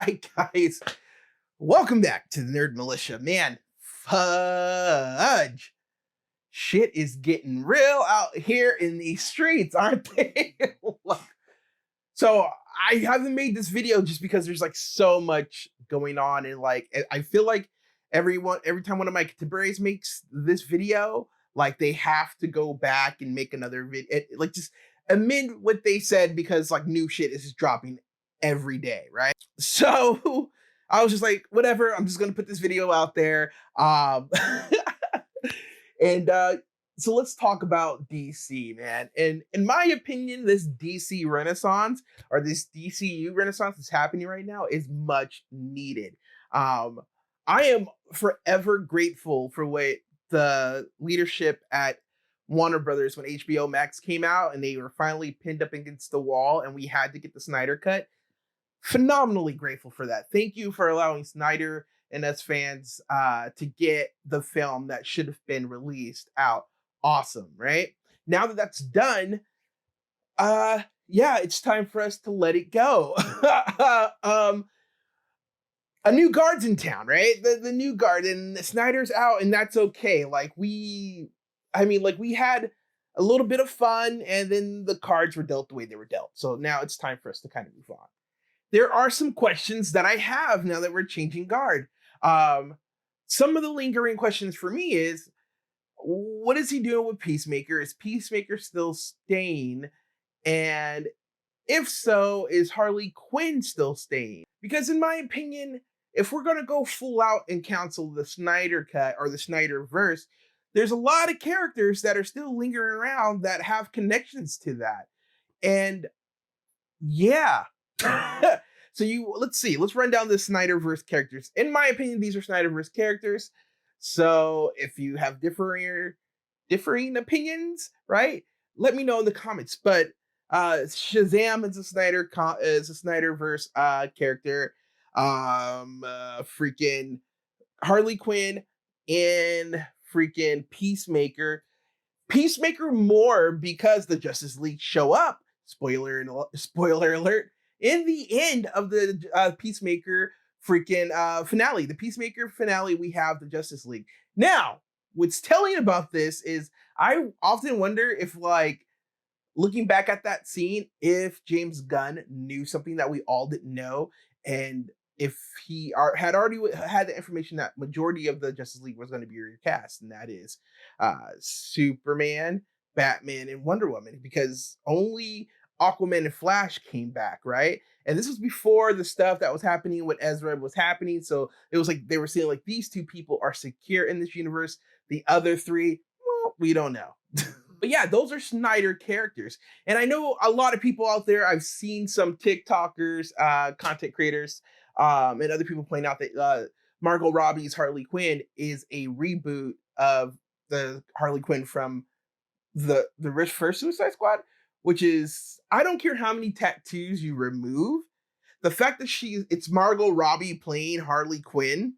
Hi guys, welcome back to the Nerd Militia. Man, fudge. Shit is getting real out here in these streets, aren't they? So I haven't made this video just because there's like so much going on, and like I feel like every time one of my contemporaries makes this video, like they have to go back and make another video, like just amend what they said because like new shit is just dropping every day, right? So I was just like, whatever, I'm just gonna put this video out there. And so let's talk about DC, man. And in my opinion, this DC Renaissance or this DCU Renaissance that's happening right now is much needed. Um, I am forever grateful for what the leadership at Warner Brothers when HBO Max came out and they were finally pinned up against the wall and we had to get the Snyder cut. Phenomenally grateful for that. Thank you for allowing Snyder and us fans to get the film that should have been released out. Awesome, right? Now that that's done, yeah, it's time for us to let it go. A new guard's in town, right? The new guard, and Snyder's out, and that's okay. We had a little bit of fun, and then the cards were dealt the way they were dealt. So now it's time for us to kind of move on. There are some questions that I have now that we're changing guard. Some of the lingering questions for me is, what is he doing with Peacemaker? Is Peacemaker still staying? And if so, is Harley Quinn still staying? Because in my opinion, if we're going to go full out and cancel the Snyder cut or the Snyder verse, there's a lot of characters that are still lingering around that have connections to that. And yeah. So let's run down the Snyderverse characters. In my opinion, these are Snyderverse characters. So if you have differing opinions, right? Let me know in the comments. But Shazam is a Snyderverse character. Freaking Harley Quinn and freaking Peacemaker. Peacemaker more because the Justice League show up. Spoiler alert! In the end of the Peacemaker freaking finale, the Peacemaker finale, we have the Justice League. Now, what's telling about this is I often wonder if, like, looking back at that scene, if James Gunn knew something that we all didn't know, and if he had already had the information that majority of the Justice League was going to be recast, and that is Superman, Batman, and Wonder Woman, because only Aquaman and Flash came back, right? And this was before the stuff that was happening with Ezra was happening. So it was like they were saying like these two people are secure in this universe. The other three, well, we don't know. But yeah, those are Snyder characters. And I know a lot of people out there, I've seen some TikTokers, content creators, and other people point out that Margot Robbie's Harley Quinn is a reboot of the Harley Quinn from the first Suicide Squad, which is, I don't care how many tattoos you remove, the fact that it's Margot Robbie playing Harley Quinn,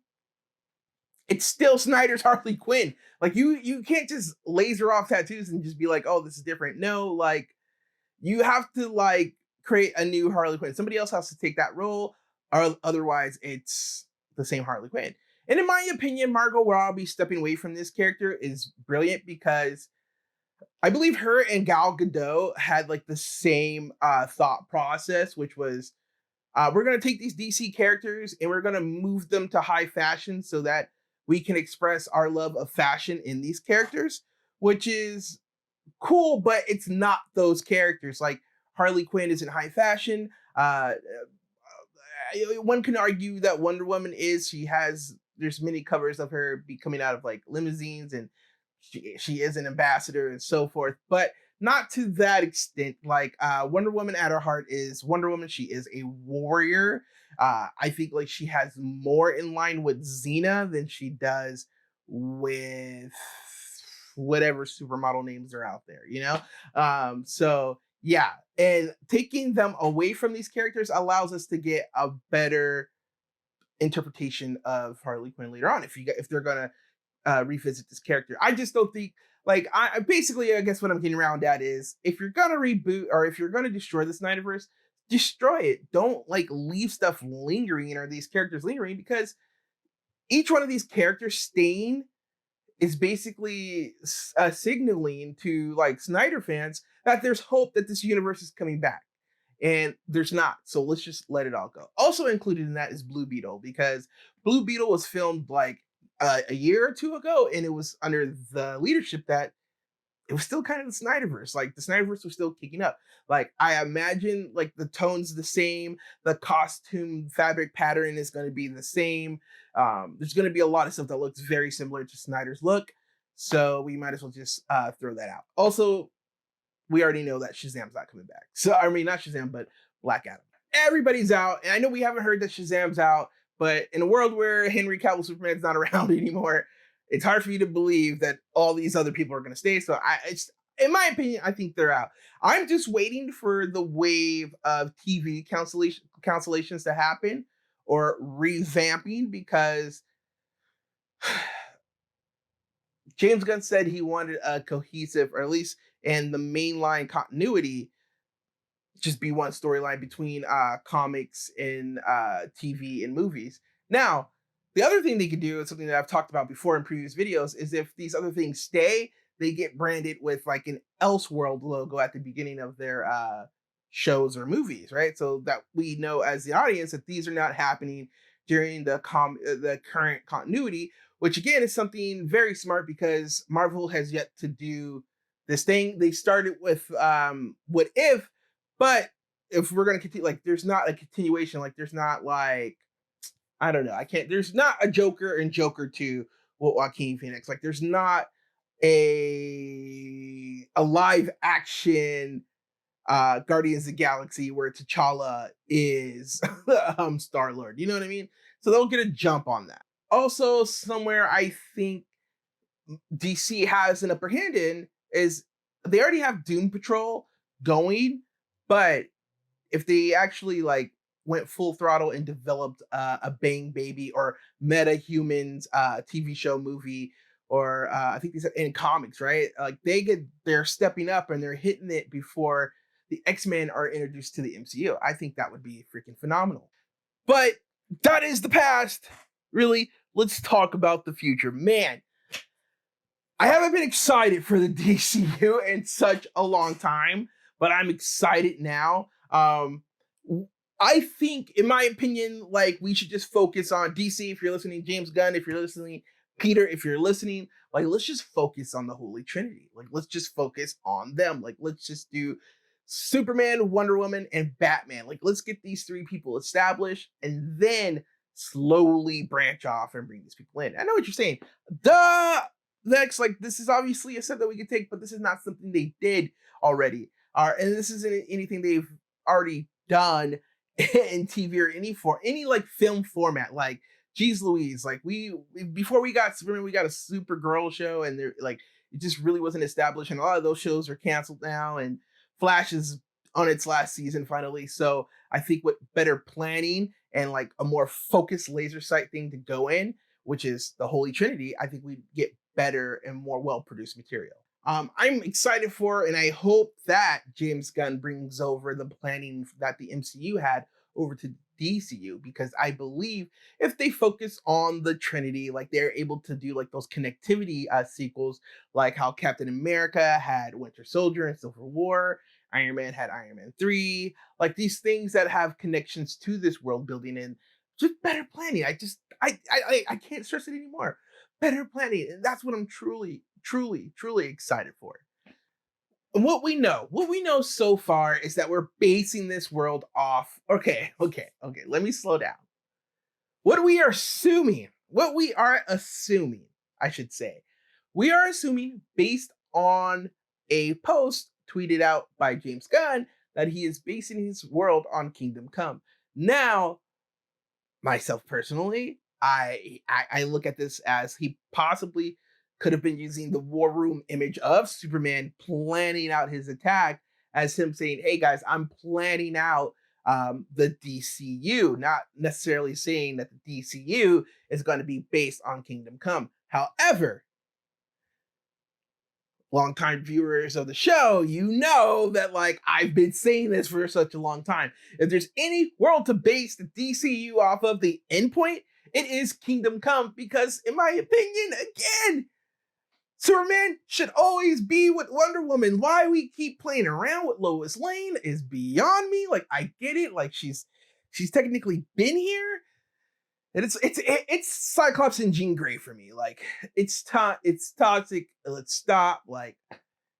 it's still Snyder's Harley Quinn. Like you can't just laser off tattoos and just be like, oh, this is different. No, like you have to like create a new Harley Quinn. Somebody else has to take that role, or otherwise it's the same Harley Quinn. And in my opinion, Margot Robbie stepping away from this character is brilliant because I believe her and Gal Gadot had like the same thought process, which was we're going to take these DC characters and we're going to move them to high fashion so that we can express our love of fashion in these characters, which is cool, but it's not those characters. Like Harley Quinn is in high fashion. One can argue that Wonder Woman is. There's many covers of her be coming out of like limousines, and she is an ambassador and so forth, but not to that extent. Like Wonder Woman at her heart is Wonder Woman. She is a warrior. I think like she has more in line with Xena than she does with whatever supermodel names are out there, you know? So yeah, and taking them away from these characters allows us to get a better interpretation of Harley Quinn later on if they're gonna revisit this character. I just don't think like I guess what I'm getting around at is if you're gonna reboot or if you're gonna destroy the Snyderverse, destroy it. Don't like leave stuff lingering or these characters lingering, because each one of these characters staying is basically signaling to like Snyder fans that there's hope that this universe is coming back. And there's not. So let's just let it all go. Also included in that is Blue Beetle, because Blue Beetle was filmed like a year or two ago, and it was under the leadership that it was still kind of the Snyderverse. Like the Snyderverse was still kicking up. Like I imagine like the tone's the same, the costume fabric pattern is going to be the same. There's going to be a lot of stuff that looks very similar to Snyder's look. So we might as well just throw that out. Also, we already know that Shazam's not coming back. So I mean, not Shazam, but Black Adam. Everybody's out, and I know we haven't heard that Shazam's out, but in a world where Henry Cavill Superman's not around anymore, it's hard for you to believe that all these other people are going to stay. So in my opinion, I think they're out. I'm just waiting for the wave of TV cancellations to happen or revamping, because James Gunn said he wanted a cohesive, or at least in the mainline continuity, just be one storyline between comics and TV and movies. Now, the other thing they could do is something that I've talked about before in previous videos, is if these other things stay, they get branded with like an Elseworld logo at the beginning of their shows or movies, right? So that we know as the audience that these are not happening during the current continuity, which again is something very smart, because Marvel has yet to do this thing. They started with What If, but if we're gonna continue, like there's not a continuation, like there's not like, I don't know, there's not a Joker and Joker 2 with Joaquin Phoenix. Like there's not a live action Guardians of the Galaxy where T'Challa is Star Lord. You know what I mean? So they'll get a jump on that. Also, somewhere I think DC has an upper hand in is they already have Doom Patrol going, but if they actually like went full throttle and developed a Bang Baby or Meta Humans TV show, movie, or I think these are in comics, right? Like they're stepping up and they're hitting it before the X-Men are introduced to the MCU. I think that would be freaking phenomenal. But that is the past. Really, let's talk about the future. Man, I haven't been excited for the DCU in such a long time, but I'm excited now. I think, in my opinion, like we should just focus on DC. If you're listening, James Gunn, if you're listening, Peter, if you're listening, like let's just focus on the Holy Trinity. Like let's just focus on them. Like let's just do Superman, Wonder Woman, and Batman. Like let's get these three people established and then slowly branch off and bring these people in. I know what you're saying. Next, like this is obviously a step that we could take, but this is not something they did already. And this isn't anything they've already done in TV or any like film format. Like, geez Louise, like before we got Superman, we got a Supergirl show, and they're like it just really wasn't established, and a lot of those shows are canceled now, and Flash is on its last season finally. So I think with better planning and like a more focused laser sight thing to go in, which is the Holy Trinity, I think we get better and more well-produced material. I'm excited for, and I hope that James Gunn brings over the planning that the MCU had over to DCU, because I believe if they focus on the Trinity, like they're able to do like those connectivity sequels, like how Captain America had Winter Soldier and Civil War, Iron Man had Iron Man 3, like these things that have connections to this world building and just better planning. I can't stress it anymore. Better planning, and that's what I'm truly excited for. And what we know so far is that we're basing this world off. Okay. Let me slow down. What we are assuming, I should say, we are assuming based on a post tweeted out by James Gunn that he is basing his world on Kingdom Come. Now, myself personally, I look at this as he possibly could have been using the War Room image of Superman planning out his attack as him saying, hey guys, I'm planning out the DCU, not necessarily saying that the DCU is going to be based on Kingdom Come. However, longtime viewers of the show, you know that like I've been saying this for such a long time. If there's any world to base the DCU off of, the endpoint, it is Kingdom Come, because in my opinion, again, Superman should always be with Wonder Woman. Why we keep playing around with Lois Lane is beyond me. Like, I get it. Like, she's technically been here, and it's Cyclops and Jean Grey for me. Like, it's toxic. Let's stop. Like,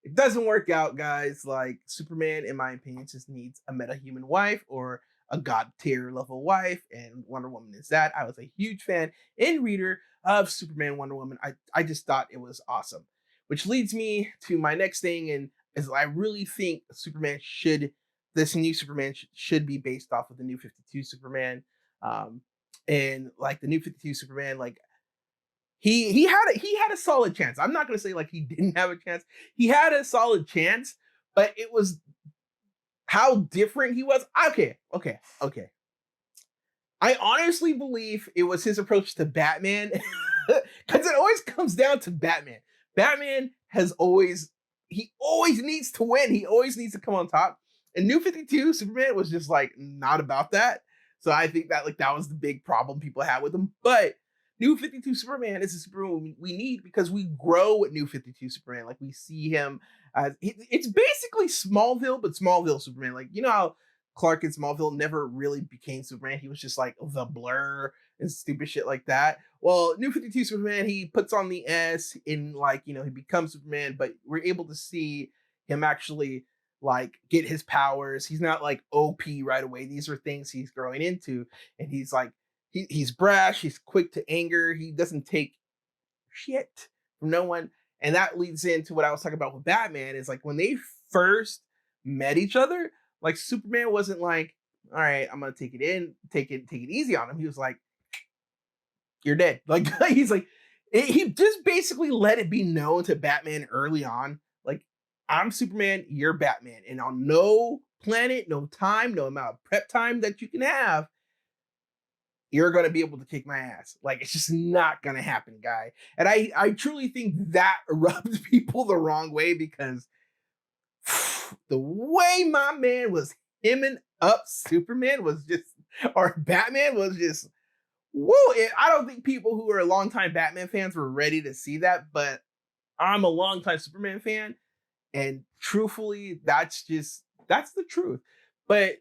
it doesn't work out, guys. Like, Superman, in my opinion, just needs a meta-human wife or a god tier level wife, and Wonder Woman is that. I was a huge fan and reader of Superman, Wonder Woman. I just thought it was awesome. Which leads me to my next thing, and is I really think this new Superman should be based off of the new 52 Superman. And like the new 52 Superman, like he had a solid chance. I'm not gonna say like he didn't have a chance. He had a solid chance, but it was how different he was. Okay. I honestly believe it was his approach to Batman, because it always comes down to Batman. Batman he always needs to win. He always needs to come on top. And New 52 Superman was just like not about that. So I think that like that was the big problem people had with him. But New 52 Superman is a Superman we need, because we grow with New 52 Superman. Like, we see him as it's basically Smallville, but Smallville Superman. Like, you know how Clark in Smallville never really became Superman. He was just like the Blur and stupid shit like that. Well, New 52 Superman, he puts on the S in, like, you know, he becomes Superman, but we're able to see him actually like get his powers. He's not like OP right away. These are things he's growing into, and he's like he's brash, he's quick to anger, he doesn't take shit from no one. And that leads into what I was talking about with Batman, is like when they first met each other, like Superman wasn't like, all right, I'm gonna take it easy on him. He was like, you're dead. Like, he's like, he just basically let it be known to Batman early on, like, I'm Superman, you're Batman, and on no planet, no time, no amount of prep time that you can have, you're going to be able to kick my ass. Like, it's just not going to happen, guy. And I truly think that rubbed people the wrong way, because the way my man was hemming up Superman was just, or Batman was just, whoa. I don't think people who are longtime Batman fans were ready to see that, but I'm a longtime Superman fan, and truthfully, that's the truth. But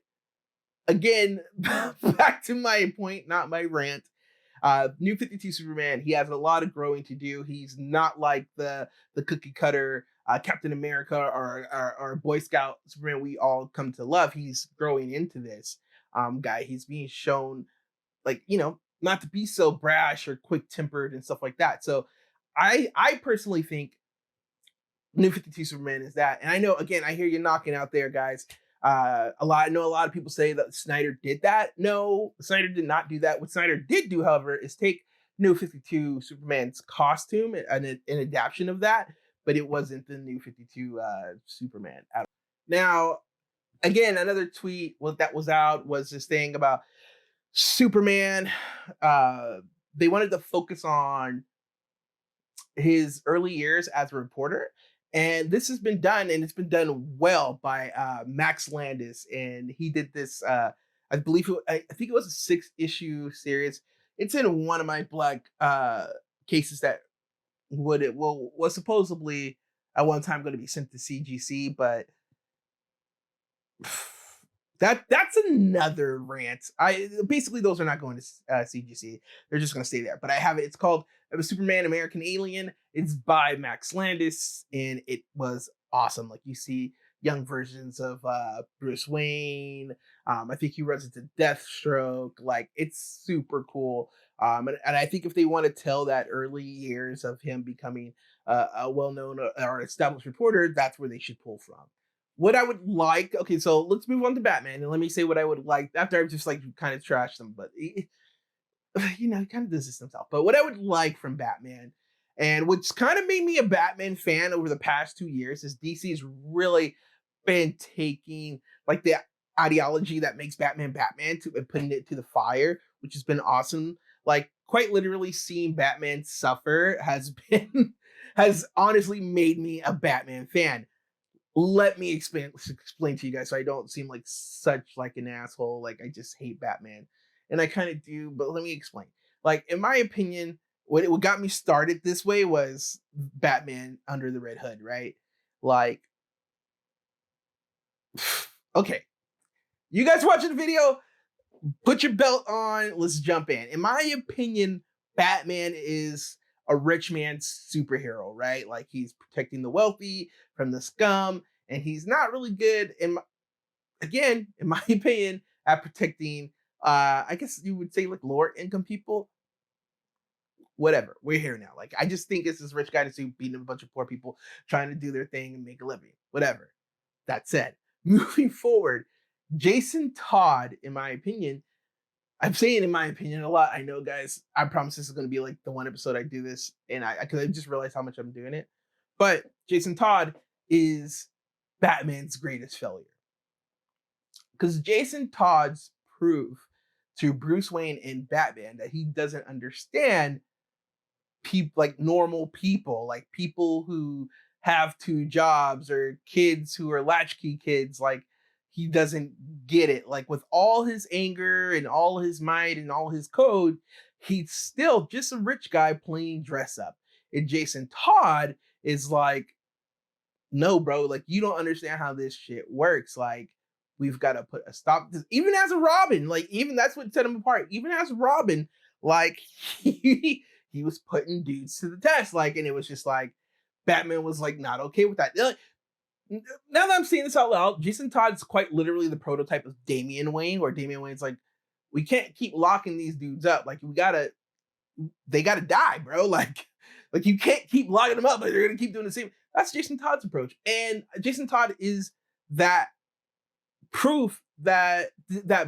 again, back to my point, not my rant. New 52 Superman, he has a lot of growing to do. He's not like the cookie cutter Captain America or Boy Scout Superman we all come to love. He's growing into this guy. He's being shown, like, you know, not to be so brash or quick tempered and stuff like that. So I personally think New 52 Superman is that. And I know, again, I hear you knocking out there, guys. I know a lot of people say that Snyder did that. No, Snyder did not do that. What Snyder did do, however, is take New 52 Superman's costume and an adaptation of that, but it wasn't the New 52 Superman at all. Now, again, another tweet that was out was this thing about Superman. They wanted to focus on his early years as a reporter. And this has been done, and it's been done well by Max Landis. And he did this, I think it was a 6-issue series. It's in one of my Black cases that was supposedly at one time going to be sent to CGC, but that's another rant. Basically those are not going to CGC. They're just going to stay there. But I have it. It's called Superman American Alien. It's by Max Landis, and it was awesome. Like, you see young versions of Bruce Wayne. I think he runs into Deathstroke. Like, it's super cool. And I think if they want to tell that early years of him becoming a well-known or established reporter, that's where they should pull from. What I would like, okay, so let's move on to Batman, and let me say what I would like after I've just like kind of trashed them, but he kind of does this himself. But what I would like from Batman, and what's kind of made me a Batman fan over the past 2 years, is DC's really been taking like the ideology that makes Batman Batman and putting it to the fire, which has been awesome. Like, quite literally seeing Batman suffer has been has honestly made me a Batman fan. Let me explain to you guys so I don't seem like such like an asshole. Like I just hate Batman, and I kind of do. But let me explain. Like in my opinion, what got me started this way was Batman Under the Red Hood, right? Like, okay, you guys watching the video? Put your belt on. Let's jump in. In my opinion, Batman is a rich man's superhero, right? Like he's protecting the wealthy from the scum, and he's not really good again, in my opinion, at protecting I guess you would say like lower income people. Whatever. We're here now. Like I just think it's this rich guy that's beating a bunch of poor people trying to do their thing and make a living. Whatever. That said, moving forward, Jason Todd, in my opinion, I'm saying in my opinion a lot. I know, guys. I promise this is going to be like the one episode I do this, and because I just realized how much I'm doing it. But Jason Todd is Batman's greatest failure because Jason Todd's proof to Bruce Wayne and Batman that he doesn't understand people, like normal people, like people who have two jobs or kids who are latchkey kids. Like he doesn't get it. Like with all his anger and all his might and all his code, he's still just a rich guy playing dress up. And Jason Todd is like, no, bro, like you don't understand how this shit works. Like we've got to put a stop to this. Even as a Robin, like even that's what set him apart. Even as Robin, like he was putting dudes to the test. Like, and it was just like Batman was like not okay with that. Like, now that I'm saying this out loud, Jason Todd's quite literally the prototype of Damian Wayne, where Damian Wayne's like, we can't keep locking these dudes up. Like they gotta die, bro. Like you can't keep locking them up, but they're gonna keep doing the same. That's Jason Todd's approach. And Jason Todd is that proof that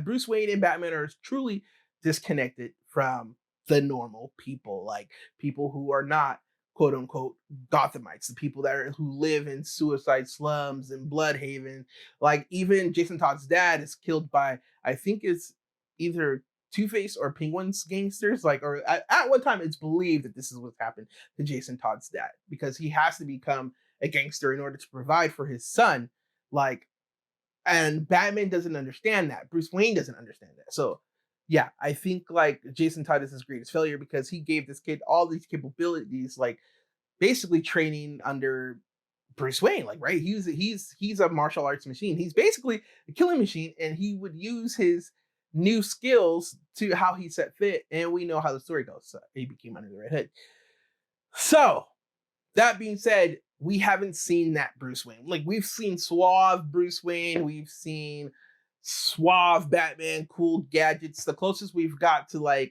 Bruce Wayne and Batman are truly disconnected from the normal people, like people who are not quote unquote Gothamites, the people who live in suicide slums and Bloodhaven. Like even Jason Todd's dad is killed by, I think it's either Two-Face or Penguin's gangsters. Like, or at one time it's believed that this is what's happened to Jason Todd's dad because he has to become a gangster in order to provide for his son. Like, and Batman doesn't understand that. Bruce Wayne doesn't understand that. So yeah, I think like Jason Todd is his greatest failure because he gave this kid all these capabilities, like basically training under Bruce Wayne. Like, right? He's a martial arts machine. He's basically a killing machine, and he would use his new skills to how he set fit. And we know how the story goes. So he became Under the Red Hood. So that being said, we haven't seen that Bruce Wayne. Like we've seen suave Bruce Wayne, we've seen suave Batman, cool gadgets. The closest we've got to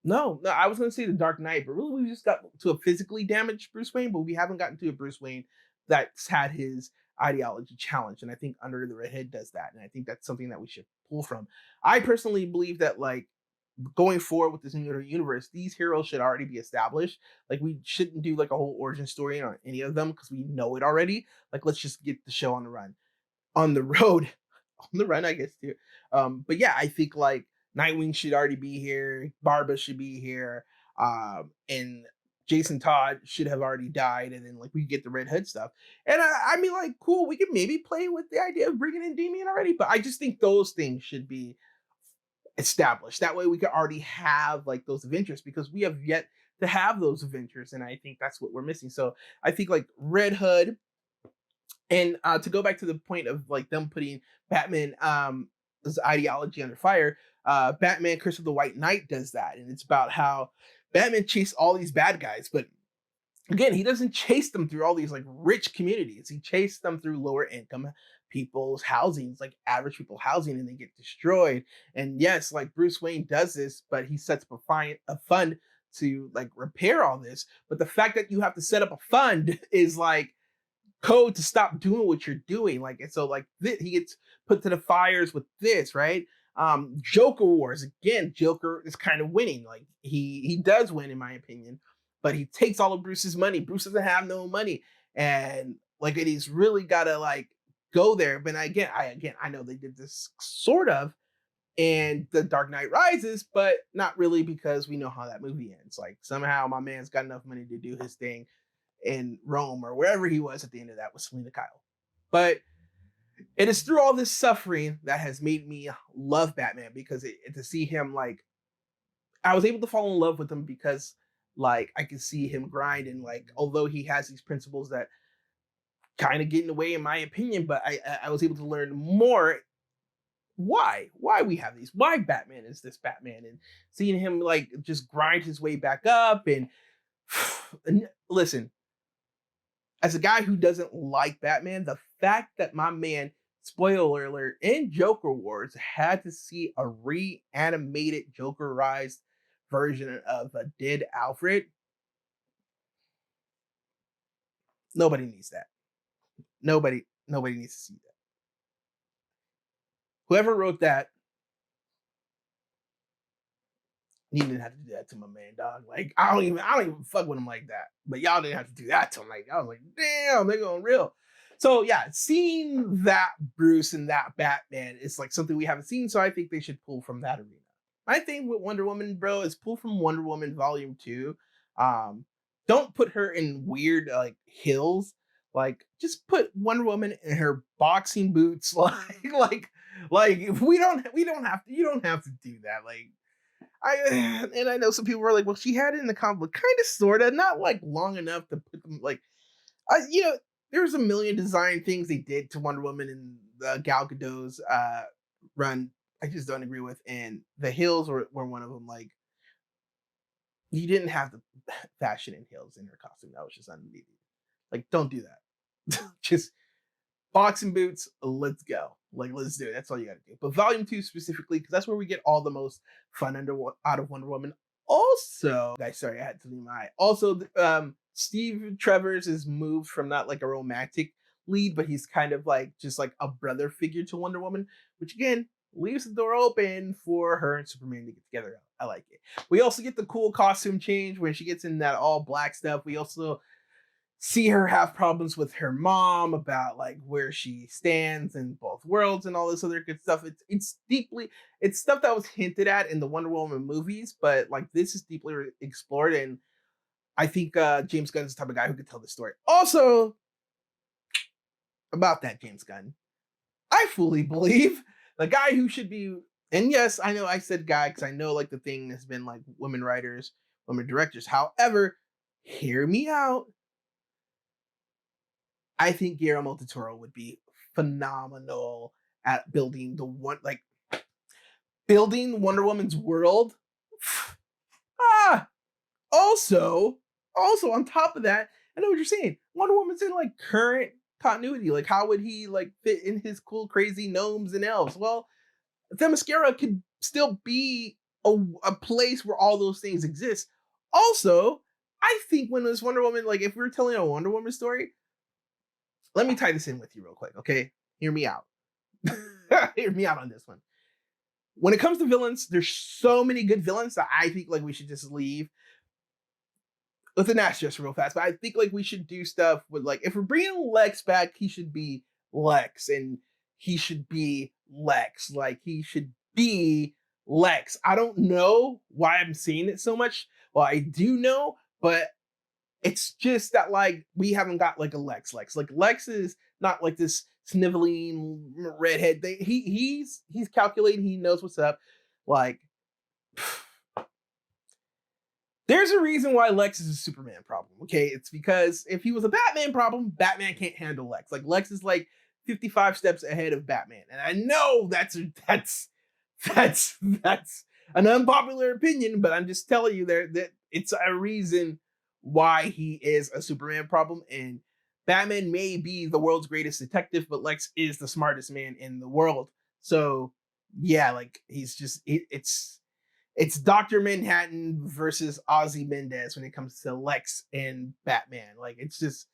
no, I was gonna say the Dark Knight, but really we just got to a physically damaged Bruce Wayne, but we haven't gotten to a Bruce Wayne that's had his ideology challenged. And I think Under the Red Hood does that. And I think that's something that we should pull from. I personally believe that like going forward with this new universe, these heroes should already be established. Like we shouldn't do like a whole origin story on any of them because we know it already. Like let's just get the show on the run, on the road, on the run, I guess too. But yeah, I think like Nightwing should already be here. Barba should be here. And Jason Todd should have already died, and then like we get the Red Hood stuff. And I mean, like, cool, we could maybe play with the idea of bringing in Damian already, but I just think those things should be established. That way we could already have like those adventures because we have yet to have those adventures, and I think that's what we're missing. So I think like Red Hood, and to go back to the point of like them putting Batman his ideology under fire, Batman Curse of the White Knight does that, and it's about how Batman chased all these bad guys, but again, he doesn't chase them through all these like rich communities. He chased them through lower income people's housings, like average people housing, and they get destroyed. And yes, like Bruce Wayne does this, but he sets up a fund to like repair all this. But the fact that you have to set up a fund is like code to stop doing what you're doing. Like, and so like he gets put to the fires with this, right? Joker Wars, again, Joker is kind of winning. Like he does win in my opinion, but he takes all of Bruce's money. Bruce doesn't have no money, and like he's really gotta like go there. But I know they did this sort of and The Dark Knight Rises, but not really because we know how that movie ends. Like somehow my man's got enough money to do his thing in Rome or wherever he was at the end of that with Selena Kyle. But it is through all this suffering that has made me love Batman, because to see him, like, I was able to fall in love with him because like I could see him grind, and like although he has these principles that kind of get in the way in my opinion, but I was able to learn more why we have these, why Batman is this Batman, and seeing him like just grind his way back up. And listen, as a guy who doesn't like Batman, the fact that my man, spoiler alert, in Joker Wars had to see a reanimated Jokerized version of a dead Alfred, nobody needs that. Nobody needs to see that. Whoever wrote that, you didn't have to do that to my man, dog. Like I don't even fuck with him like that. But y'all didn't have to do that to him. Like I was like, damn, they're going real. So yeah, seeing that Bruce and that Batman is like something we haven't seen. So I think they should pull from that arena. My thing with Wonder Woman, bro, is pull from Wonder Woman Volume 2. Don't put her in weird like hills. Like just put Wonder Woman in her boxing boots. Like we don't have to, you don't have to do that. Like I know some people were like, well, she had it in the comic book, kind of, sort of, not like long enough to put them like, there's a million design things they did to Wonder Woman in Gal Gadot's run. I just don't agree with, and the hills were one of them. Like, you didn't have the fashion in hills in her costume. That was just unneeded. Like, don't do that. Just boxing boots, let's go. Like, let's do it. That's all you gotta do. But Volume 2 specifically, because that's where we get all the most fun out of Wonder Woman. Also, guys, sorry, I had to leave my eye. Also, Steve Trevors is moved from not like a romantic lead, but he's kind of like just like a brother figure to Wonder Woman, which again leaves the door open for her and Superman to get together. I like it. We also get the cool costume change when she gets in that all black stuff. We also see her have problems with her mom about like where she stands in both worlds and all this other good stuff. It's stuff that was hinted at in the Wonder Woman movies, but like this is deeply explored, and I think James Gunn is the type of guy who could tell the story. Also, about that James Gunn, I fully believe the guy who should be, and yes, I know I said guy because I know like the thing has been like women writers, women directors. However, hear me out. I think Guillermo del Toro would be phenomenal at building building Wonder Woman's world. Also on top of that, I know what you're saying. Wonder Woman's in like current continuity. Like, how would he like fit in his cool, crazy gnomes and elves? Well, Themyscira could still be a place where all those things exist. Also, I think when this Wonder Woman, like if we were telling a Wonder Woman story, let me tie this in with you real quick, okay? Hear me out. Hear me out on this one. When it comes to villains, there's so many good villains that I think like we should just leave. Let's ask just real fast, but I think like we should do stuff with like if we're bringing Lex back, he should be Lex, and he should be Lex. Like he should be Lex. I don't know why I'm saying it so much. Well, I do know, but it's just that like we haven't got like a Lex. Like Lex is not like this sniveling redhead thing. He's calculating. He knows what's up. Like there's a reason why Lex is a Superman problem. Okay, it's because if he was a Batman problem, Batman can't handle Lex. Like Lex is like 55 steps ahead of Batman, and I know that's an unpopular opinion, but I'm just telling you there that it's a reason why he is a Superman problem. And Batman may be the world's greatest detective, but Lex is the smartest man in the world. So yeah, like he's just it's Dr. Manhattan versus Ozzy Mendez when it comes to Lex and Batman. Like it's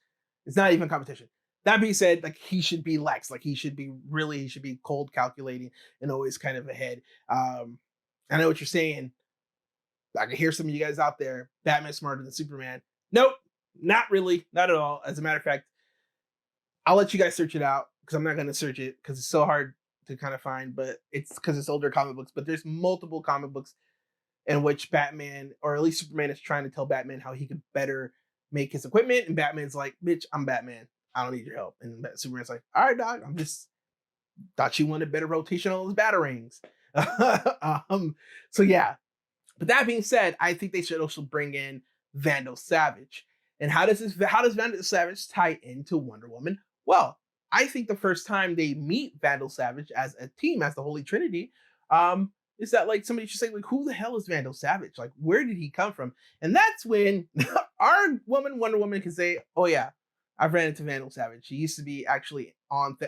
not even competition. That being said, like he should be Lex. Like he should be cold, calculating, and always kind of ahead. I know what you're saying. I can hear some of you guys out there. Batman's smarter than Superman. Nope, not really, not at all. As a matter of fact, I'll let you guys search it out because I'm not going to search it because it's so hard to kind of find, but it's because it's older comic books. But there's multiple comic books in which Batman, or at least Superman, is trying to tell Batman how he could better make his equipment, and Batman's like, "Bitch, I'm Batman. I don't need your help." And Superman's like, "All right, dog. I'm just thought you wanted better rotation on those batarangs." So yeah. But that being said, I think they should also bring in Vandal Savage. And how does Vandal Savage tie into Wonder Woman? Well, I think the first time they meet Vandal Savage as a team, as the Holy Trinity, is that like somebody should say, like, who the hell is Vandal Savage? Like, where did he come from? And that's when our woman, Wonder Woman, can say, "Oh yeah, I've ran into Vandal Savage. He used to be actually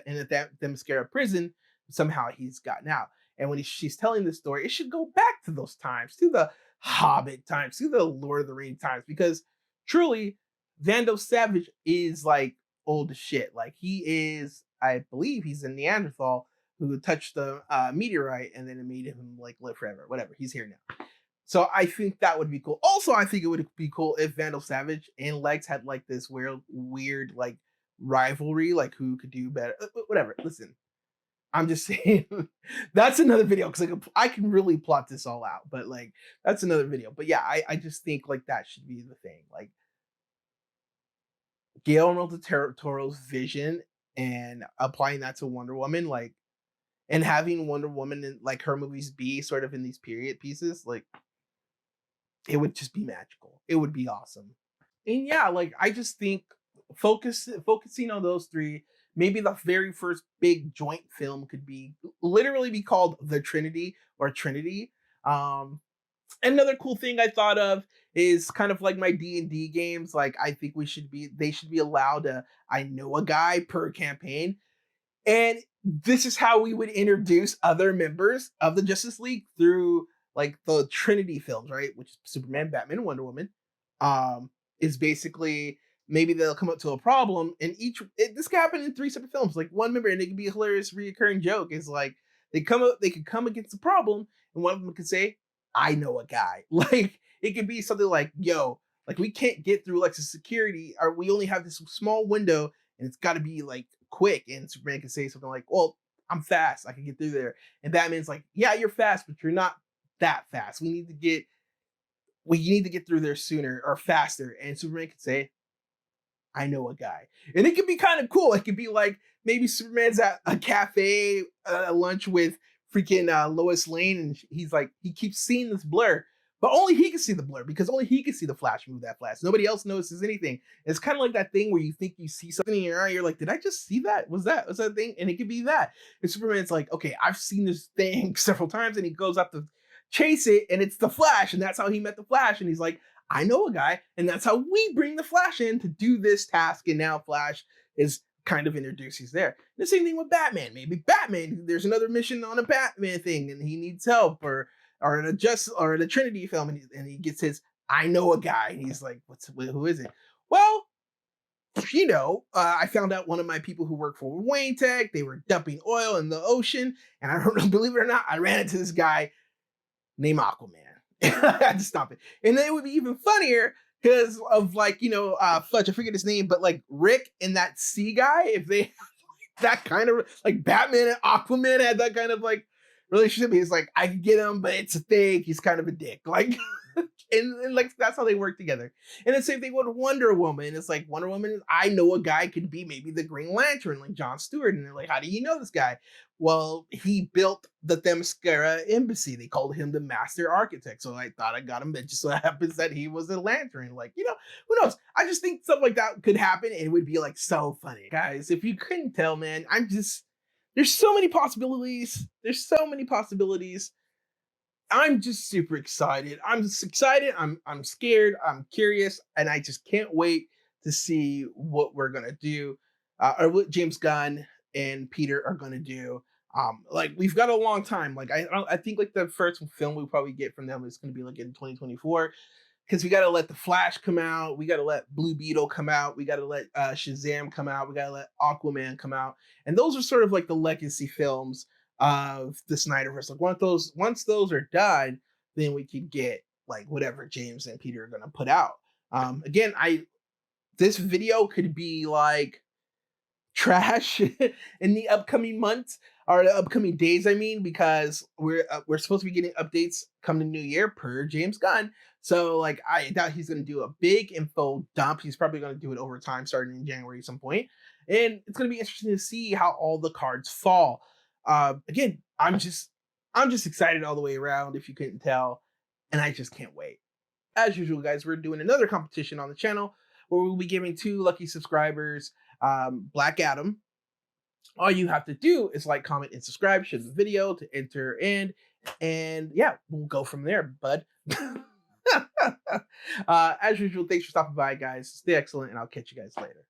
in a Themyscira prison. Somehow he's gotten out." And when she's telling this story, it should go back to those times, to the Hobbit times, to the Lord of the Rings times, because truly, Vandal Savage is like old as shit. Like, he is, I believe he's a Neanderthal who touched the meteorite and then it made him like live forever. Whatever, he's here now. So I think that would be cool. Also, I think it would be cool if Vandal Savage and Lex had like this weird like rivalry, like who could do better. Whatever. Listen, I'm just saying that's another video because I can really plot this all out, but like that's another video. But yeah, I just think like that should be the thing. Like Guillermo del Toro's vision and applying that to Wonder Woman, like, and having Wonder Woman in like her movies be sort of in these period pieces, like it would just be magical. It would be awesome. And yeah, like I just think focusing on those three, maybe the very first big joint film could be literally be called The Trinity or Trinity. Another cool thing I thought of is kind of like my D&D games. Like I think they should be allowed to, I know a guy per campaign. And this is how we would introduce other members of the Justice League through like the Trinity films, right? Which is Superman, Batman, and Wonder Woman. Is basically maybe they'll come up to a problem, and this could happen in 3 separate films. Like one member, and it could be a hilarious reoccurring joke. Is like they could come against the problem, and one of them could say, "I know a guy." Like it could be something like, "Yo, like we can't get through like the security, or we only have this small window, and it's got to be like quick." And Superman can say something like, "Well, I'm fast. I can get through there." And Batman's like, "Yeah, you're fast, but you're not that fast. We need to get through there sooner or faster." And Superman could say, "I know a guy." And it could be kind of cool. It could be like maybe Superman's at a cafe, lunch with freaking Lois Lane, and he's like, he keeps seeing this blur, but only he can see the blur because only he can see the Flash move that fast. Nobody else notices anything. It's kind of like that thing where you think you see something in your eye, you're like, "Did I just see that? Was that a thing?" And it could be that. And Superman's like, "Okay, I've seen this thing several times," and he goes up to chase it, and it's the Flash, and that's how he met the Flash. And he's like, "I know a guy," and that's how we bring the Flash in to do this task. And now Flash is kind of introduced. He's there. The same thing with Batman. Maybe Batman, there's another mission on a Batman thing, and he needs help, or in a Trinity film, and he gets his "I know a guy," and he's like, "Who is it?" Well, I found out one of my people who work for Wayne Tech, they were dumping oil in the ocean, and I don't know, believe it or not, I ran into this guy named Aquaman. I had to stop it. And then it would be even funnier because of like, Fudge, I forget his name, but like Rick and that sea guy, if they that kind of like Batman and Aquaman had that kind of like relationship. He's like, I can get him, but it's a thing. He's kind of a dick. Like, and like that's how they work together. And the same thing with Wonder Woman. It's like Wonder Woman, I know a guy could be maybe the Green Lantern, like John Stewart. And they're like, "How do you know this guy?" Well, he built the Themyscira embassy. They called him the master architect. So I thought I got him. It just so happens that he was a lantern. Like, who knows? I just think something like that could happen and it would be like so funny. Guys, if you couldn't tell, man, there's so many possibilities. There's so many possibilities. I'm just super excited. I'm just excited. I'm scared. I'm curious, and I just can't wait to see what we're gonna do, or what James Gunn and Peter are gonna do. Like we've got a long time. Like I think like the first film we probably get from them is gonna be like in 2024, because we gotta let the Flash come out. We gotta let Blue Beetle come out. We gotta let Shazam come out. We gotta let Aquaman come out, and those are sort of like the legacy films of the Snyderverse. Like once those are done, then we could get like whatever James and Peter are gonna put out. Again, this video could be like trash in the upcoming months or the upcoming days. I mean, because we're supposed to be getting updates come the new year per James Gunn. So like, I doubt he's going to do a big info dump. He's probably going to do it over time, starting in January at some point, and it's going to be interesting to see how all the cards fall. Again, I'm just excited all the way around. If you couldn't tell, and I just can't wait. As usual, guys, we're doing another competition on the channel where we'll be giving 2 lucky subscribers Black Adam. All you have to do is like, comment, and subscribe. Share the video to enter in, and yeah, we'll go from there, bud. As usual, thanks for stopping by, guys. Stay excellent, and I'll catch you guys later.